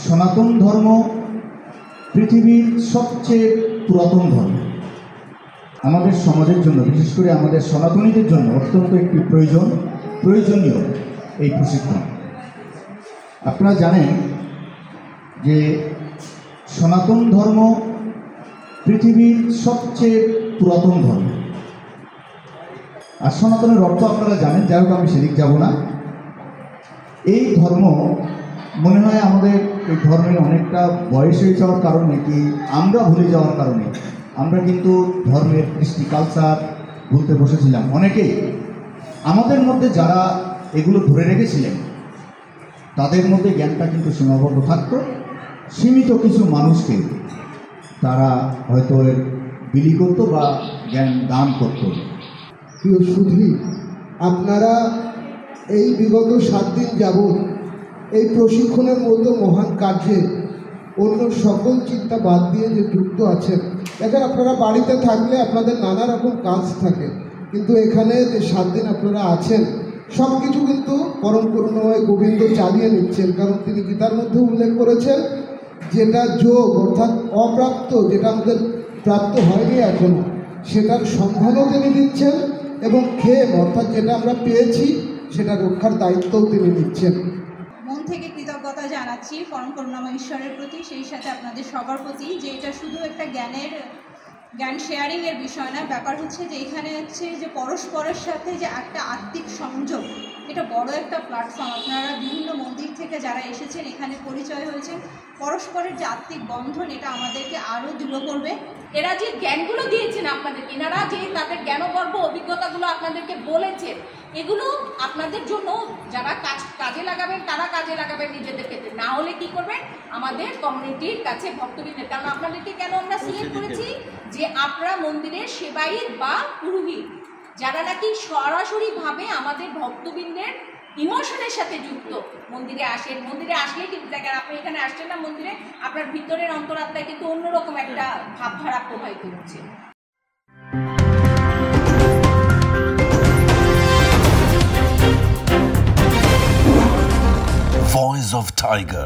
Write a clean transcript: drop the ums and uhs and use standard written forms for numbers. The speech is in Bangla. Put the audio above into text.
সনাতন ধর্ম পৃথিবীর সবচেয়ে পুরাতন ধর্ম। আমাদের সমাজের জন্য, বিশেষ করে আমাদের সনাতনীদের জন্য অত্যন্ত একটি প্রয়োজনীয় এই প্রশিক্ষণ। আপনারা জানেন যে সনাতন ধর্ম পৃথিবীর সবচেয়ে পুরাতন ধর্ম। আর সনাতনের অর্থ আপনারা জানেন, যাই হোক আমি সেদিক যাব না। এই ধর্ম মনে হয় আমাদের এই ধর্মের অনেকটা বয়স হয়ে যাওয়ার কারণে কি আমরা ভুলে যাওয়ার কারণে আমরা কিন্তু ধর্মের কৃষ্টি কালচার ভুলতে বসেছিলাম। অনেকেই আমাদের মধ্যে যারা এগুলো ধরে রেখেছিলেন তাদের মধ্যে জ্ঞানটা কিন্তু সীমাবদ্ধ থাকত। সীমিত কিছু মানুষকে তারা হয়তো বিলি করতো বা জ্ঞান দান করত। প্রিয় সুধী, আপনারা এই বিগত 7 দিন যাবৎ এই প্রশিক্ষণের মতো মহান কার্যে অন্য সকল চিন্তা বাদ দিয়ে যে যুক্ত আছেন। এখন আপনারা বাড়িতে থাকলে আপনাদের নানা রকম কাজ থাকে, কিন্তু এখানে যে 7 দিন আপনারা আছেন সব কিছু কিন্তু পরম করুণাময় গোবিন্দ চালিয়ে নিচ্ছেন। কারণ তিনি গীতার মধ্যে উল্লেখ করেছেন, যেটা যোগ অর্থাৎ অপ্রাপ্ত, যেটা আমাদের প্রাপ্ত হয়নি এখনো, সেটার সন্ধানও তিনি দিচ্ছেন, এবং ক্ষেম অর্থাৎ যেটা আমরা পেয়েছি সেটা রক্ষার দায়িত্বও তিনি নিচ্ছেন। মন থেকে কৃতজ্ঞতা জানাচ্ছি পরম করুণাময় ঈশ্বরের প্রতি, সেই সাথে আপনাদের সবার প্রতি, যে এটা শুধু একটা জ্ঞান শেয়ারিংয়ের বিষয় না। ব্যাপার হচ্ছে যে এখানে হচ্ছে যে পরস্পরের সাথে যে একটা আত্মিক সংযোগ, এটা বড় একটা প্ল্যাটফর্ম। আপনারা বিভিন্ন মন্দির থেকে যারা এসেছেন এখানে পরিচয় হয়েছেন, পরস্পরের যে আত্মিক বন্ধন, এটা আমাদেরকে আরও দৃঢ় করবে। এরা যে জ্ঞানগুলো দিয়েছেন আপনাদের, এনারা যে তাদের জ্ঞানগর্ভ অভিজ্ঞতাগুলো আপনাদেরকে বলেছেন, এগুলো আপনাদের জন্য যারা কাজে লাগাবেন তারা কাজে লাগাবেন নিজেদের ক্ষেত্রে, না হলে কি করবেন আমাদের কমিউনিটির কাছে ভক্তবৃন্দের। কারণ আপনাদেরকে কেন আমরা সিলেক্ট করেছি, যে আপনারা মন্দিরের সেবায়িত বা পুরোহিত, যারা নাকি সরাসরিভাবে আমাদের ভক্তবৃন্দের ইমোশনের সাথে যুক্ত। মন্দিরে আসেন, মন্দিরে আসলে কিন্তু দেখেন, আপনি এখানে আসছেন না মন্দিরে, আপনার ভিতরের অন্তরাত্মায় কিন্তু অন্যরকম একটা ভাবধারা প্রবাহিত হচ্ছে। Voice of Tiger.